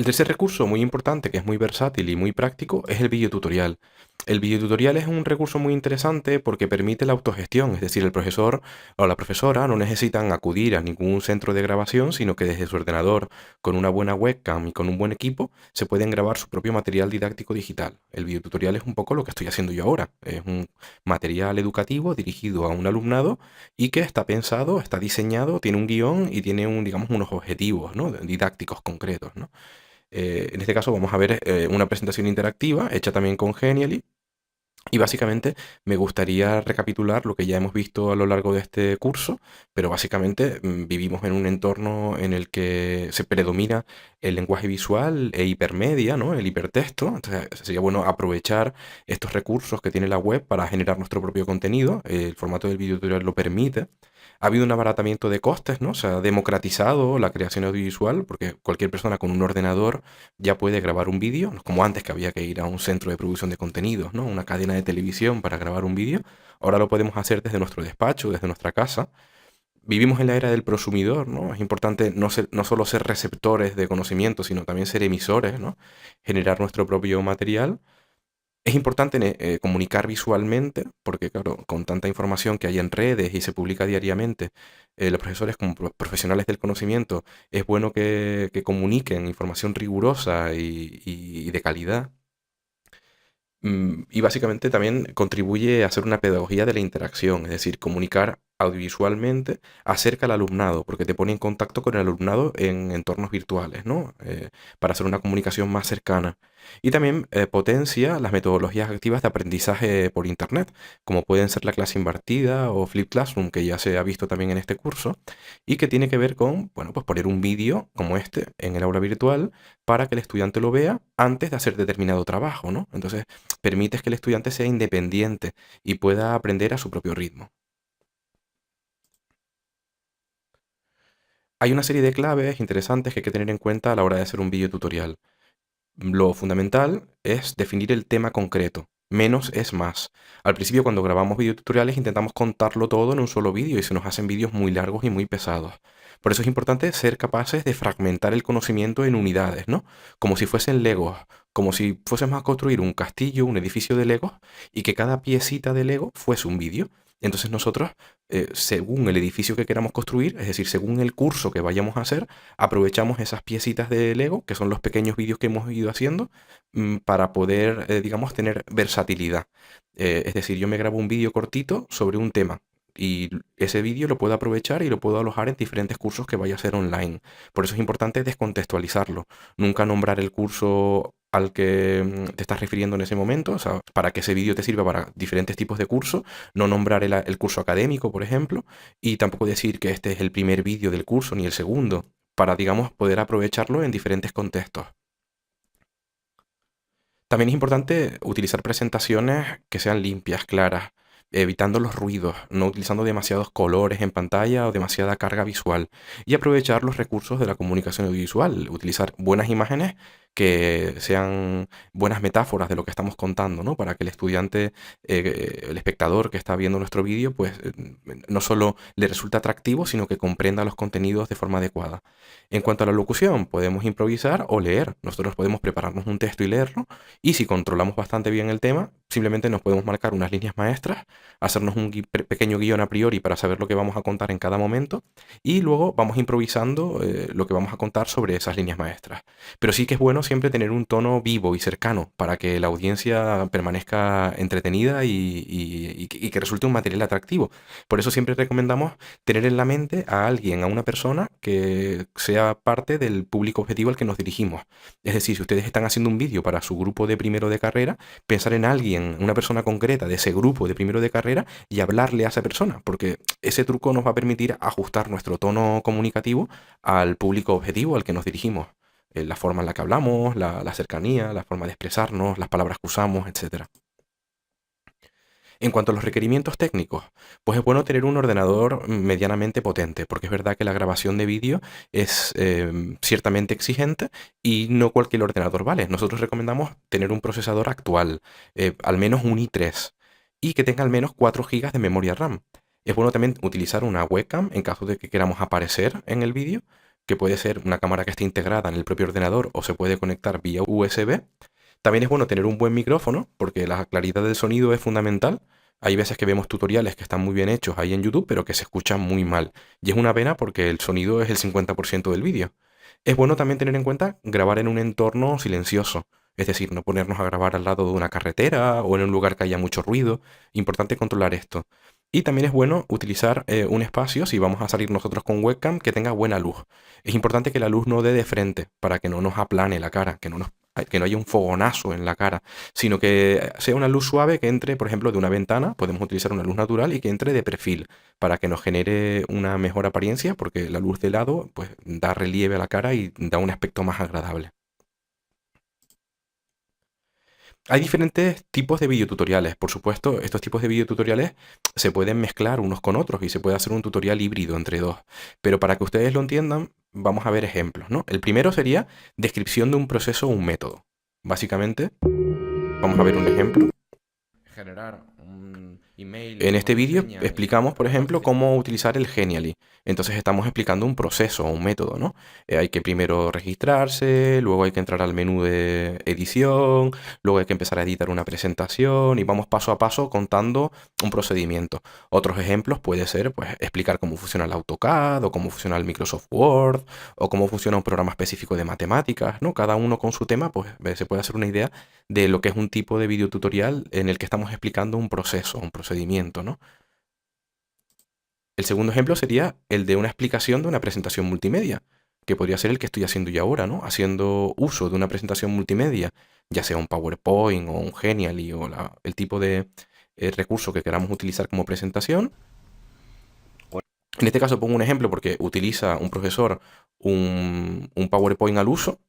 El tercer recurso muy importante, que es muy versátil y muy práctico, es el videotutorial. El videotutorial es un recurso muy interesante porque permite la autogestión, es decir, el profesor o la profesora no necesitan acudir a ningún centro de grabación, sino que desde su ordenador, con una buena webcam y con un buen equipo, se pueden grabar su propio material didáctico digital. El videotutorial es un poco lo que estoy haciendo yo ahora. Es un material educativo dirigido a un alumnado y que está pensado, está diseñado, tiene un guión y tiene digamos, unos objetivos, ¿no? Didácticos concretos, ¿no? En este caso vamos a ver una presentación interactiva hecha también con Genially. Y básicamente me gustaría recapitular lo que ya hemos visto a lo largo de este curso, pero básicamente vivimos en un entorno en el que se predomina el lenguaje visual e hipermedia, ¿no? El hipertexto. Entonces sería bueno aprovechar estos recursos que tiene la web para generar nuestro propio contenido. El formato del video tutorial lo permite. Ha habido un abaratamiento de costes, ¿no? Se ha democratizado la creación audiovisual porque cualquier persona con un ordenador ya puede grabar un vídeo, no es como antes que había que ir a un centro de producción de contenidos, ¿no? Una cadena de televisión para grabar un vídeo. Ahora lo podemos hacer desde nuestro despacho, desde nuestra casa. Vivimos en la era del prosumidor, ¿no? Es importante no solo ser receptores de conocimiento, sino también ser emisores, ¿no? Generar nuestro propio material. Es importante comunicar visualmente, porque claro, con tanta información que hay en redes y se publica diariamente, los profesores como profesionales del conocimiento, es bueno que comuniquen información rigurosa y de calidad. Y básicamente también contribuye a hacer una pedagogía de la interacción, es decir, comunicar audiovisualmente acerca al alumnado, porque te pone en contacto con el alumnado en entornos virtuales, ¿no? Para hacer una comunicación más cercana. Y también potencia las metodologías activas de aprendizaje por Internet, como pueden ser la clase invertida o Flip Classroom, que ya se ha visto también en este curso, y que tiene que ver con, bueno, pues poner un vídeo como este en el aula virtual para que el estudiante lo vea antes de hacer determinado trabajo, ¿no? Entonces, permites que el estudiante sea independiente y pueda aprender a su propio ritmo. Hay una serie de claves interesantes que hay que tener en cuenta a la hora de hacer un vídeo tutorial. Lo fundamental es definir el tema concreto. Menos es más. Al principio, cuando grabamos videotutoriales, intentamos contarlo todo en un solo vídeo y se nos hacen vídeos muy largos y muy pesados. Por eso es importante ser capaces de fragmentar el conocimiento en unidades, ¿no? Como si fuesen Legos, como si fuésemos a construir un castillo, un edificio de Legos y que cada piecita de Lego fuese un vídeo. Entonces nosotros, según el edificio que queramos construir, es decir, según el curso que vayamos a hacer, aprovechamos esas piecitas de Lego, que son los pequeños vídeos que hemos ido haciendo, para poder, digamos, tener versatilidad. Es decir, yo me grabo un vídeo cortito sobre un tema y ese vídeo lo puedo aprovechar y lo puedo alojar en diferentes cursos que vaya a hacer online. Por eso es importante descontextualizarlo. Nunca nombrar el curso al que te estás refiriendo en ese momento, o sea, para que ese vídeo te sirva para diferentes tipos de cursos, no nombrar el curso académico, por ejemplo, y tampoco decir que este es el primer vídeo del curso ni el segundo, para, digamos, poder aprovecharlo en diferentes contextos. También es importante utilizar presentaciones que sean limpias, claras, evitando los ruidos, no utilizando demasiados colores en pantalla o demasiada carga visual. Y aprovechar los recursos de la comunicación audiovisual, utilizar buenas imágenes que sean buenas metáforas de lo que estamos contando, ¿no? Para que el estudiante, el espectador que está viendo nuestro vídeo, pues no solo le resulte atractivo, sino que comprenda los contenidos de forma adecuada. En cuanto a la locución, podemos improvisar o leer. Nosotros podemos prepararnos un texto y leerlo y si controlamos bastante bien el tema, simplemente nos podemos marcar unas líneas maestras, hacernos un pequeño guión a priori para saber lo que vamos a contar en cada momento y luego vamos improvisando lo que vamos a contar sobre esas líneas maestras. Pero sí que es bueno siempre tener un tono vivo y cercano para que la audiencia permanezca entretenida y que resulte un material atractivo. Por eso siempre recomendamos tener en la mente a alguien, a una persona que sea parte del público objetivo al que nos dirigimos. Es decir, si ustedes están haciendo un vídeo para su grupo de primero de carrera, pensar en alguien, una persona concreta de ese grupo de primero de carrera y hablarle a esa persona, porque ese truco nos va a permitir ajustar nuestro tono comunicativo al público objetivo al que nos dirigimos. La forma en la que hablamos, la cercanía, la forma de expresarnos, las palabras que usamos, etcétera. En cuanto a los requerimientos técnicos, pues es bueno tener un ordenador medianamente potente, porque es verdad que la grabación de vídeo es ciertamente exigente y no cualquier ordenador vale. Nosotros recomendamos tener un procesador actual, al menos un i3, y que tenga al menos 4 gigas de memoria RAM. Es bueno también utilizar una webcam en caso de que queramos aparecer en el vídeo, que puede ser una cámara que esté integrada en el propio ordenador o se puede conectar vía USB. También es bueno tener un buen micrófono, porque la claridad del sonido es fundamental. Hay veces que vemos tutoriales que están muy bien hechos ahí en YouTube, pero que se escuchan muy mal. Y es una pena porque el sonido es el 50% del vídeo. Es bueno también tener en cuenta grabar en un entorno silencioso. Es decir, no ponernos a grabar al lado de una carretera o en un lugar que haya mucho ruido. Importante controlar esto. Y también es bueno utilizar un espacio, si vamos a salir nosotros con webcam, que tenga buena luz. Es importante que la luz no dé de frente para que no nos aplane la cara, que no haya un fogonazo en la cara, sino que sea una luz suave que entre, por ejemplo, de una ventana. Podemos utilizar una luz natural y que entre de perfil para que nos genere una mejor apariencia, porque la luz de lado pues da relieve a la cara y da un aspecto más agradable. Hay diferentes tipos de videotutoriales. Por supuesto, estos tipos de videotutoriales se pueden mezclar unos con otros y se puede hacer un tutorial híbrido entre dos. Pero para que ustedes lo entiendan, vamos a ver ejemplos, ¿no? El primero sería descripción de un proceso o un método. Básicamente, vamos a ver un ejemplo. Generar un email En con este vídeo contraseña y explicamos, por para ejemplo, participar. cómo utilizar el Genially. Entonces estamos explicando un proceso, un método, ¿no? Hay que primero registrarse, luego hay que entrar al menú de edición, luego hay que empezar a editar una presentación y vamos paso a paso contando un procedimiento. Otros ejemplos puede ser, pues, explicar cómo funciona el AutoCAD o cómo funciona el Microsoft Word o cómo funciona un programa específico de matemáticas, ¿no? Cada uno con su tema, pues, se puede hacer una idea de lo que es un tipo de videotutorial en el que estamos explicando un proceso, un procedimiento, ¿no? El segundo ejemplo sería el de una explicación de una presentación multimedia, que podría ser el que estoy haciendo yo ahora, ¿no? Haciendo uso de una presentación multimedia, ya sea un PowerPoint o un Genially o el tipo de recurso que queramos utilizar como presentación. En este caso pongo un ejemplo porque utiliza un profesor un PowerPoint al uso.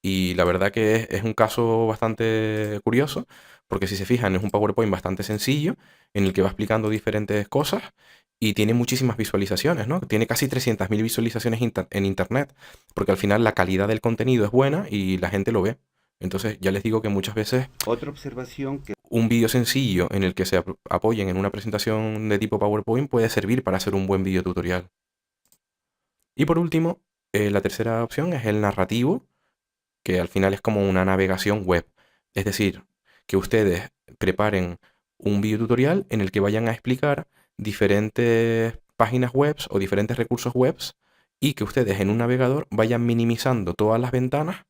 Y la verdad que es un caso bastante curioso, porque si se fijan es un PowerPoint bastante sencillo, en el que va explicando diferentes cosas y tiene muchísimas visualizaciones, ¿no? Tiene casi 300.000 visualizaciones en Internet, porque al final la calidad del contenido es buena y la gente lo ve. Entonces ya les digo que muchas veces Otra observación que un vídeo sencillo en el que se apoyen en una presentación de tipo PowerPoint puede servir para hacer un buen vídeo tutorial. Y por último, la tercera opción es el narrativo, que al final es como una navegación web. Es decir, que ustedes preparen un videotutorial en el que vayan a explicar diferentes páginas web o diferentes recursos web y que ustedes en un navegador vayan minimizando todas las ventanas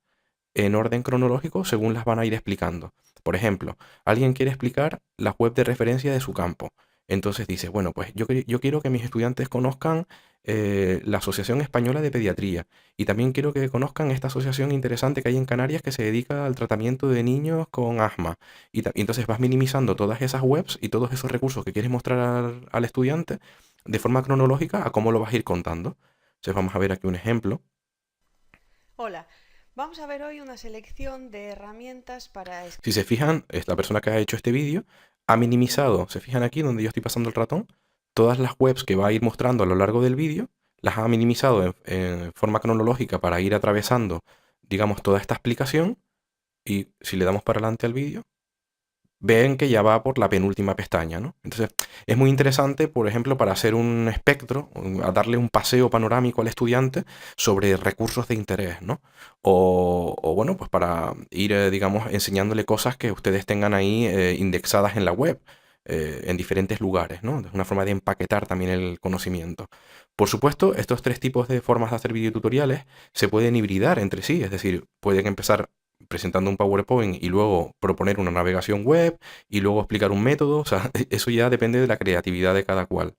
en orden cronológico según las van a ir explicando. Por ejemplo, alguien quiere explicar la web de referencia de su campo. Entonces dice, bueno, pues yo quiero que mis estudiantes conozcan la Asociación Española de Pediatría y también quiero que conozcan esta asociación interesante que hay en Canarias que se dedica al tratamiento de niños con asma. Y entonces vas minimizando todas esas webs y todos esos recursos que quieres mostrar al estudiante de forma cronológica a cómo lo vas a ir contando. Entonces vamos a ver aquí un ejemplo. Hola, vamos a ver hoy una selección de herramientas para Si se fijan, la persona que ha hecho este vídeo ha minimizado, se fijan aquí donde yo estoy pasando el ratón, todas las webs que va a ir mostrando a lo largo del vídeo, las ha minimizado en forma cronológica para ir atravesando, digamos, toda esta explicación. Y si le damos para adelante al vídeo, ven que ya va por la penúltima pestaña, ¿no? Entonces, es muy interesante, por ejemplo, para hacer un espectro, a darle un paseo panorámico al estudiante sobre recursos de interés, ¿no? Bueno, pues para ir, digamos, enseñándole cosas que ustedes tengan ahí indexadas en la web, en diferentes lugares, ¿no? Es una forma de empaquetar también el conocimiento. Por supuesto, estos tres tipos de formas de hacer videotutoriales se pueden hibridar entre sí, es decir, pueden empezar presentando un PowerPoint y luego proponer una navegación web y luego explicar un método. O sea, eso ya depende de la creatividad de cada cual.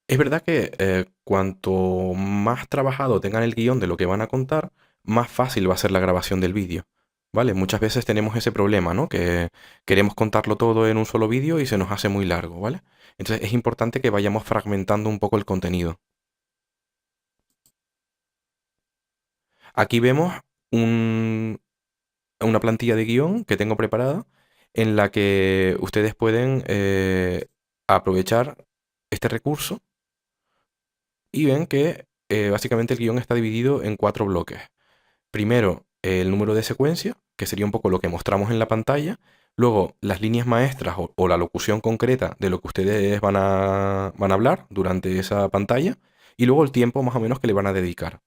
Es verdad que cuanto más trabajado tengan el guión de lo que van a contar, más fácil va a ser la grabación del vídeo. ¿Vale? Muchas veces tenemos ese problema, ¿no? Que queremos contarlo todo en un solo vídeo y se nos hace muy largo, ¿vale? Entonces es importante que vayamos fragmentando un poco el contenido. Aquí vemos un, una plantilla de guión que tengo preparada en la que ustedes pueden aprovechar este recurso y ven que básicamente el guión está dividido en cuatro bloques. Primero, el número de secuencia, que sería un poco lo que mostramos en la pantalla. Luego, las líneas maestras o la locución concreta de lo que ustedes van a hablar durante esa pantalla. Y luego el tiempo más o menos que le van a dedicar.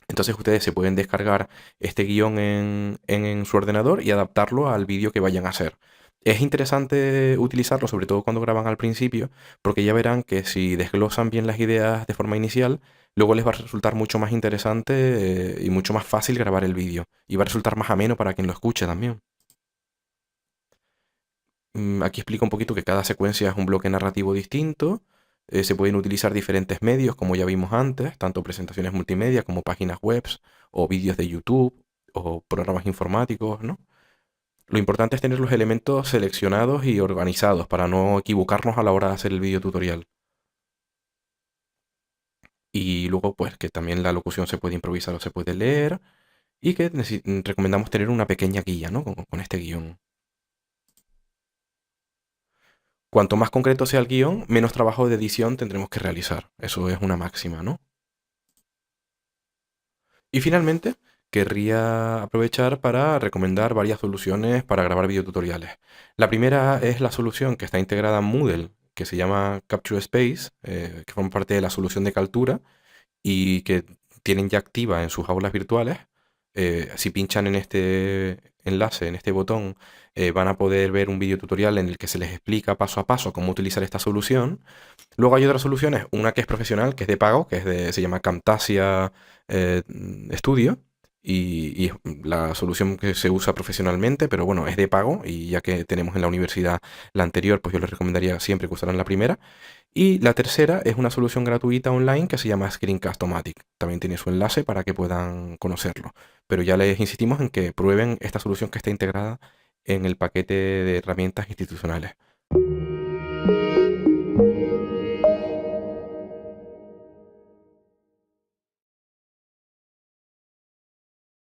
Entonces ustedes se pueden descargar este guión en su ordenador y adaptarlo al vídeo que vayan a hacer. Es interesante utilizarlo, sobre todo cuando graban al principio, porque ya verán que si desglosan bien las ideas de forma inicial, luego les va a resultar mucho más interesante y mucho más fácil grabar el vídeo. Y va a resultar más ameno para quien lo escuche también. Aquí explico un poquito que cada secuencia es un bloque narrativo distinto. Se pueden utilizar diferentes medios, como ya vimos antes, tanto presentaciones multimedia como páginas web o vídeos de YouTube o programas informáticos, ¿no? Lo importante es tener los elementos seleccionados y organizados para no equivocarnos a la hora de hacer el vídeo tutorial. Y luego, pues, que también la locución se puede improvisar o se puede leer y que recomendamos tener una pequeña guía, ¿no? Con este guión. Cuanto más concreto sea el guión, menos trabajo de edición tendremos que realizar. Eso es una máxima, ¿no? Y finalmente, querría aprovechar para recomendar varias soluciones para grabar videotutoriales. La primera es la solución que está integrada en Moodle, que se llama Capture Space, que forma parte de la solución de Kaltura y que tienen ya activa en sus aulas virtuales. Si pinchan en este enlace, en este botón, van a poder ver un video tutorial en el que se les explica paso a paso cómo utilizar esta solución. Luego hay otras soluciones, una que es profesional, que es de pago, se llama Camtasia Studio. Y es la solución que se usa profesionalmente, pero bueno, es de pago y ya que tenemos en la universidad la anterior, pues yo les recomendaría siempre que usaran la primera. Y la tercera es una solución gratuita online que se llama Screencast-O-Matic. También tiene su enlace para que puedan conocerlo. Pero ya les insistimos en que prueben esta solución que está integrada en el paquete de herramientas institucionales.